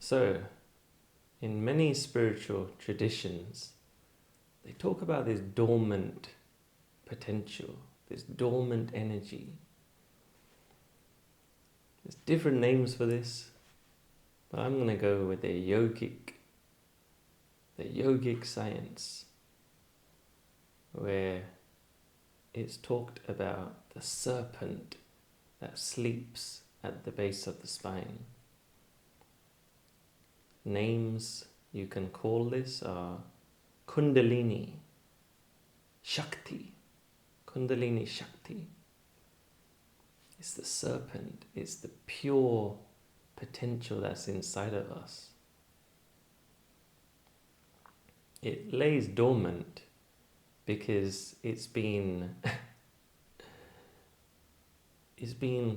So, in many spiritual traditions, they talk about this dormant potential, this dormant energy. There's different names for this, but I'm going to go with the yogic science, where it's talked about the serpent that sleeps at the base of the spine. Names you can call this are Kundalini, Shakti. Kundalini Shakti. It's the serpent, it's the pure potential that's inside of us. It lays dormant because it's been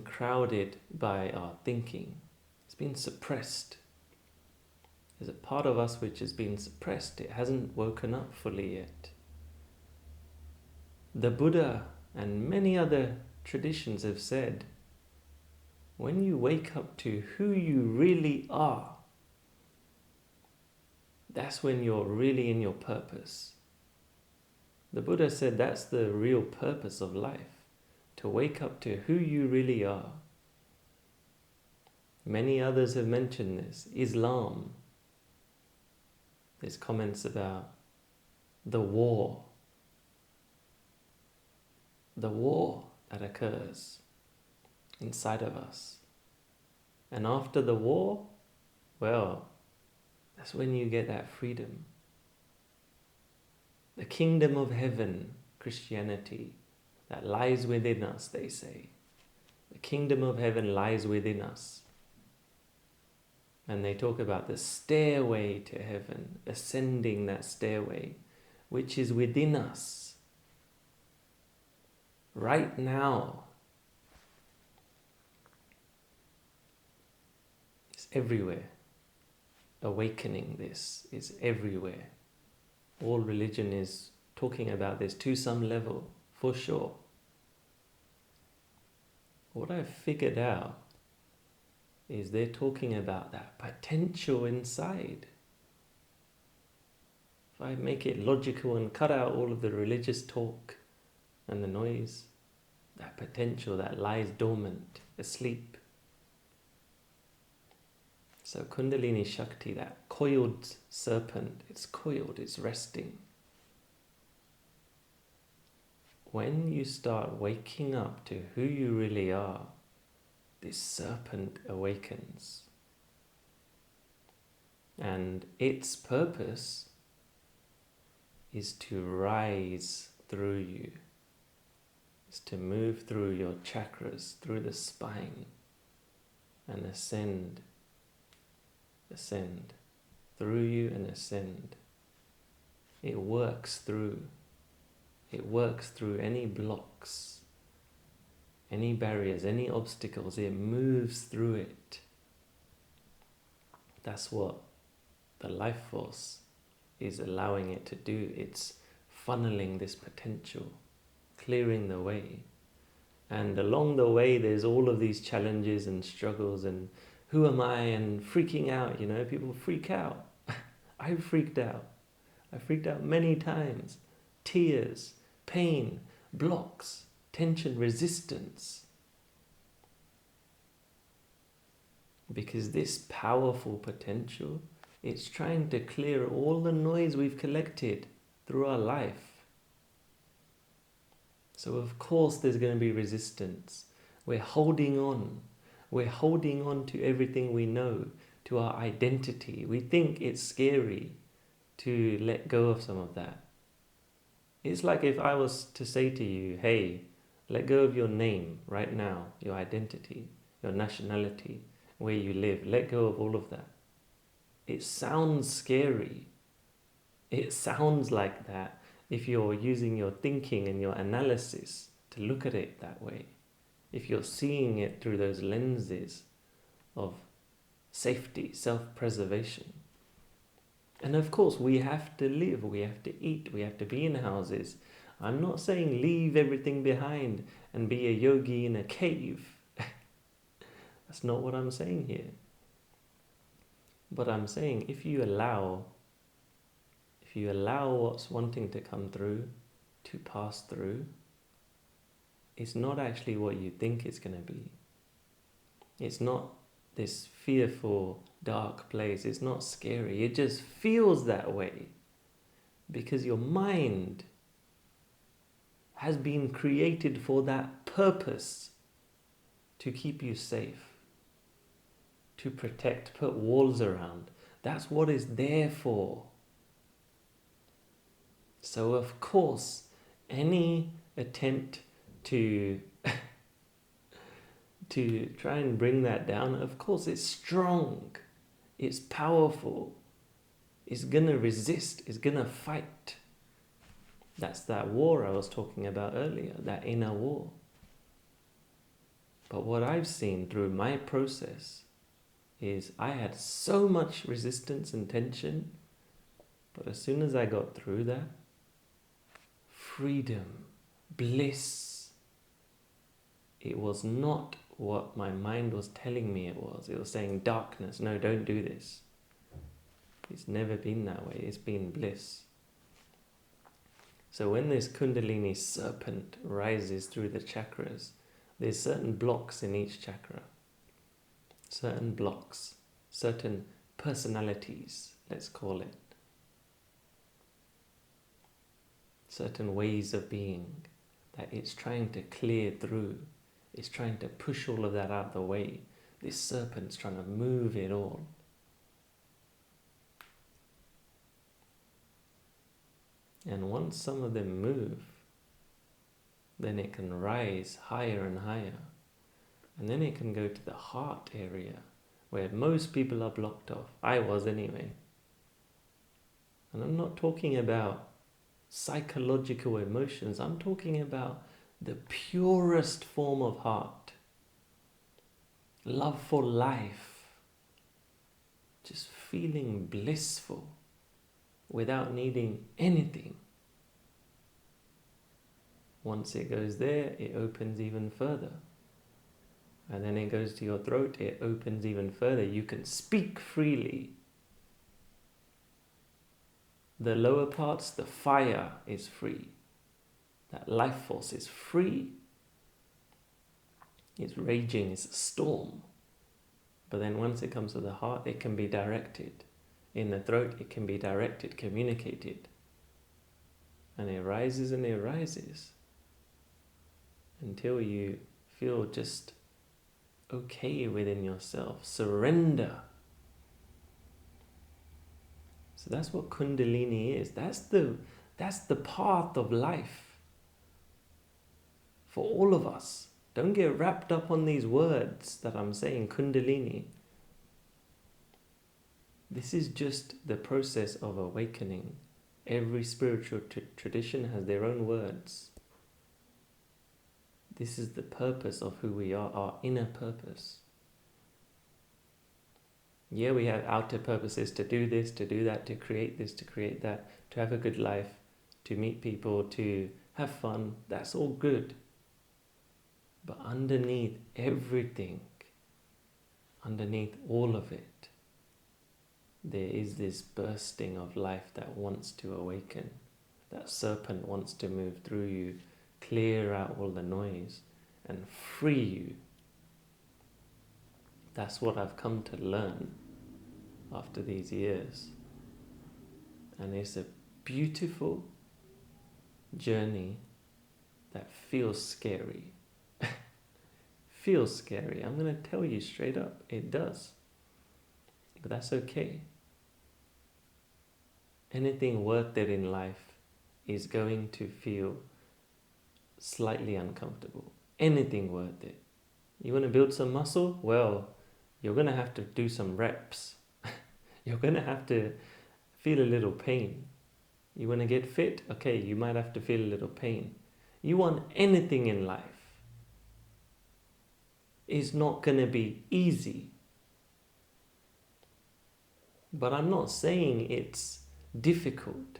crowded by our thinking. It's been suppressed. There's a part of us which has been suppressed. It hasn't woken up fully yet. The Buddha and many other traditions have said, when you wake up to who you really are, that's when you're really in your purpose. The Buddha said that's the real purpose of life, to wake up to who you really are. Many others have mentioned this. Islam, there's comments about the war that occurs inside of us. And after the war, well, that's when you get that freedom. The kingdom of heaven, Christianity, that lies within us, they say. The kingdom of heaven lies within us. And they talk about the stairway to heaven, ascending that stairway, which is within us. Right now. It's everywhere. Awakening this is everywhere. All religion is talking about this to some level, for sure. What I've figured out is they're talking about that potential inside. If I make it logical and cut out all of the religious talk and the noise, that potential that lies dormant, asleep. So Kundalini Shakti, that coiled serpent, it's coiled, it's resting. When you start waking up to who you really are, this serpent awakens. And its purpose is to rise through you. It's to move through your chakras, through the spine, and ascend through you and ascend. It works through any blocks, any barriers, any obstacles. It moves through it. That's what the life force is allowing it to do. It's funneling this potential, clearing the way. And along the way there's all of these challenges and struggles and who am I, and freaking out, people freak out. I freaked out. I freaked out many times. Tears, pain, blocks, tension, resistance. Because this powerful potential, it's trying to clear all the noise we've collected through our life. So of course there's going to be resistance. We're holding on. We're holding on to everything we know, to our identity. We think it's scary to let go of some of that. It's like if I was to say to you, hey, let go of your name right now, your identity, your nationality, where you live. Let go of all of that. It sounds scary. It sounds like that if you're using your thinking and your analysis to look at it that way. If you're seeing it through those lenses of safety, self-preservation. And of course, we have to live, we have to eat, we have to be in houses. I'm not saying leave everything behind and be a yogi in a cave. That's not what I'm saying here. But I'm saying if you allow what's wanting to come through to pass through, it's not actually what you think it's going to be. It's not this fearful, dark place. It's not scary. It just feels that way because your mind has been created for that purpose, to keep you safe, to protect, put walls around. That's what it's there for. So of course, any attempt to try and bring that down, of course it's strong, it's powerful, it's gonna resist, it's gonna fight. That's that war I was talking about earlier, that inner war. But what I've seen through my process is I had so much resistance and tension, but as soon as I got through that, freedom, bliss. It was not what my mind was telling me it was. It was saying darkness, no, don't do this. It's never been that way. It's been bliss. So when this Kundalini serpent rises through the chakras, there's certain blocks in each chakra. Certain blocks, certain personalities, let's call it. Certain ways of being that it's trying to clear through. It's trying to push all of that out of the way. This serpent's trying to move it all. And once some of them move, then it can rise higher and higher. And then it can go to the heart area, where most people are blocked off. I was anyway. And I'm not talking about psychological emotions. I'm talking about the purest form of heart. Love for life. Just feeling blissful without needing anything. Once it goes there, it opens even further. And then it goes to your throat, it opens even further. You can speak freely. The lower parts, the fire is free. That life force is free. It's raging, it's a storm. But then once it comes to the heart, it can be directed. In the throat, it can be directed, communicated. And it rises and it rises until you feel just okay within yourself. Surrender. So that's what Kundalini is. That's the path of life for all of us. Don't get wrapped up on these words that I'm saying, Kundalini. This is just the process of awakening. Every spiritual tradition has their own words. This is the purpose of who we are, our inner purpose. Yeah, we have outer purposes to do this, to do that, to create this, to create that, to have a good life, to meet people, to have fun. That's all good. But underneath everything, underneath all of it, there is this bursting of life that wants to awaken. That serpent wants to move through you, clear out all the noise, and free you. That's what I've come to learn after these years. And it's a beautiful journey that feels scary. Feels scary. I'm going to tell you straight up, it does. But that's okay. Anything worth it in life is going to feel slightly uncomfortable. Anything worth it. You want to build some muscle? Well, you're going to have to do some reps. You're going to have to feel a little pain. You want to get fit? Okay, you might have to feel a little pain. You want anything in life, it's not going to be easy. But I'm not saying it's difficult.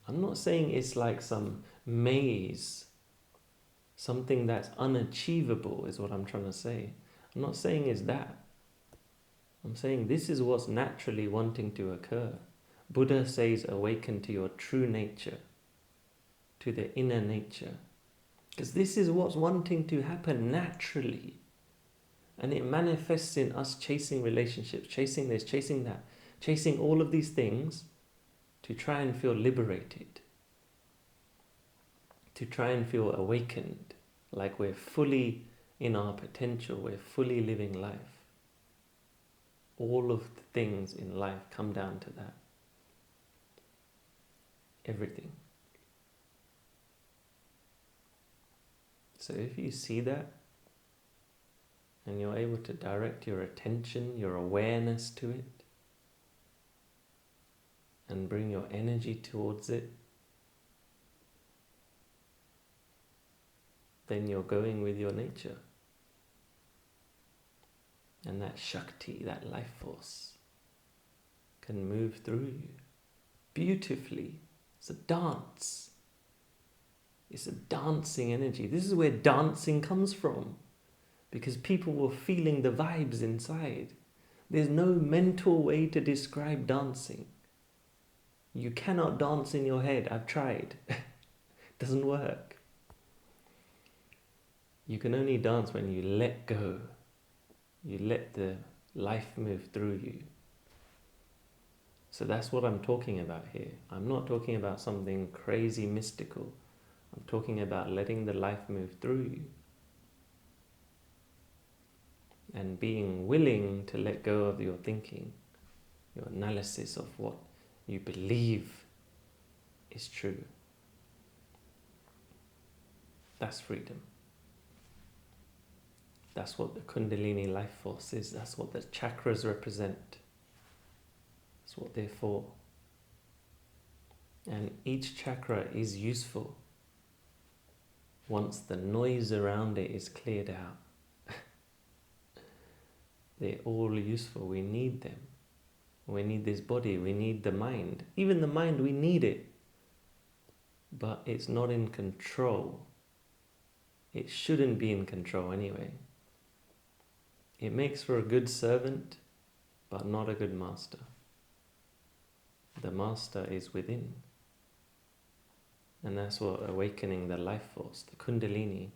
I'm not saying it's like some maze, something that's unachievable is what I'm trying to say. I'm not saying it's that. I'm saying this is what's naturally wanting to occur. Buddha says awaken to your true nature, to the inner nature. Because this is what's wanting to happen naturally. And it manifests in us chasing relationships, chasing this, chasing that, chasing all of these things to try and feel liberated, to try and feel awakened, like we're fully in our potential, we're fully living life. All of the things in life come down to that. Everything. So if you see that, and you're able to direct your attention, your awareness to it, and bring your energy towards it, then you're going with your nature. And that Shakti, that life force, can move through you beautifully. It's a dance. It's a dancing energy. This is where dancing comes from, because people were feeling the vibes inside. There's no mental way to describe dancing. You cannot dance in your head. I've tried. Doesn't work. You can only dance when you let go. You let the life move through you. So that's what I'm talking about here. I'm not talking about something crazy mystical. I'm talking about letting the life move through you. And being willing to let go of your thinking, your analysis of what you believe is true. That's freedom. That's what the Kundalini life force is. That's what the chakras represent. That's what they're for. And each chakra is useful once the noise around it is cleared out. They're all useful. We need them. We need this body. We need the mind. Even the mind, we need it. But it's not in control. It shouldn't be in control anyway. It makes for a good servant, but not a good master. The master is within. And that's what awakening the life force, the Kundalini,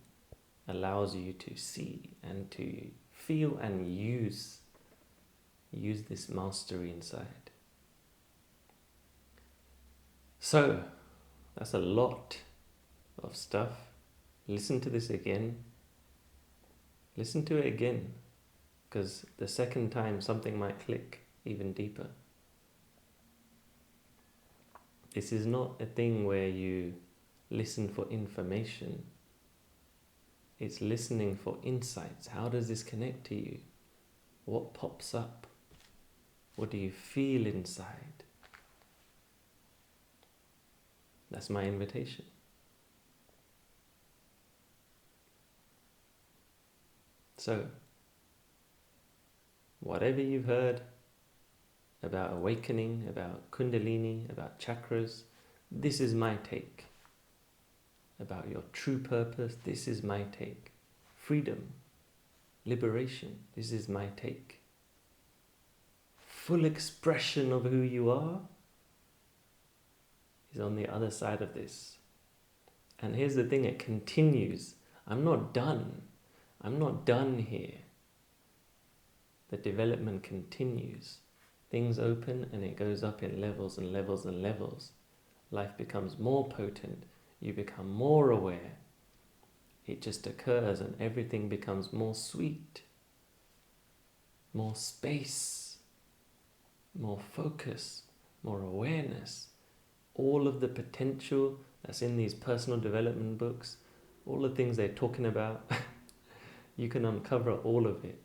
allows you to see and to feel and use this mastery inside. So, that's a lot of stuff. Listen to this again. Listen to it again, because the second time something might click even deeper. This is not a thing where you listen for information. It's listening for insights. How does this connect to you? What pops up? What do you feel inside? That's my invitation. So, whatever you've heard about awakening, about Kundalini, about chakras, this is my take. About your true purpose, this is my take. Freedom, liberation, this is my take. Full expression of who you are is on the other side of this. And here's the thing, it continues. I'm not done. I'm not done here. The development continues. Things open and it goes up in levels and levels and levels. Life becomes more potent. You become more aware. It just occurs and everything becomes more sweet, more space, more focus, more awareness. All of the potential that's in these personal development books, all the things they're talking about, you can uncover all of it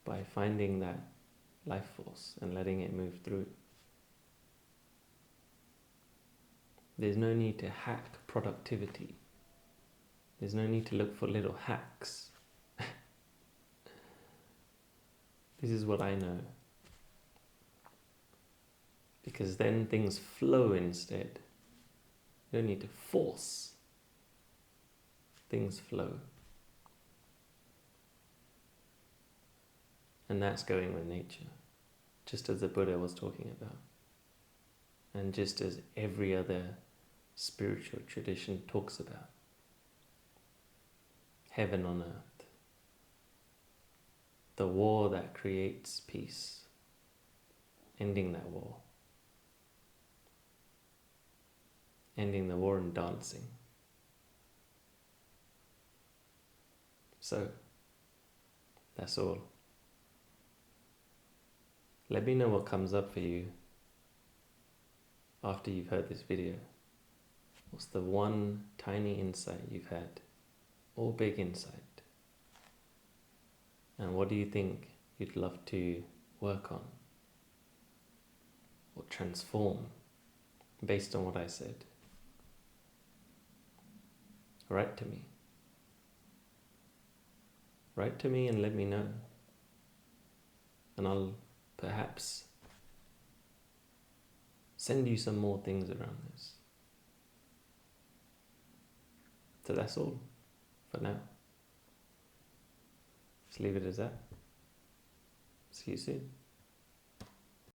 by finding that life force and letting it move through. There's no need to hack productivity. There's no need to look for little hacks. This is what I know. Because then things flow instead. You don't need to force. Things flow. And that's going with nature, just as the Buddha was talking about. And just as every other spiritual tradition talks about. Heaven on earth. The war that creates peace. Ending that war. Ending the war and dancing. So, that's all. Let me know what comes up for you after you've heard this video. What's the one tiny insight you've had, or big insight? And what do you think you'd love to work on or transform based on what I said? Write to me. Write to me and let me know. And I'll perhaps send you some more things around this. So that's all for now. Just leave it as that. See you soon.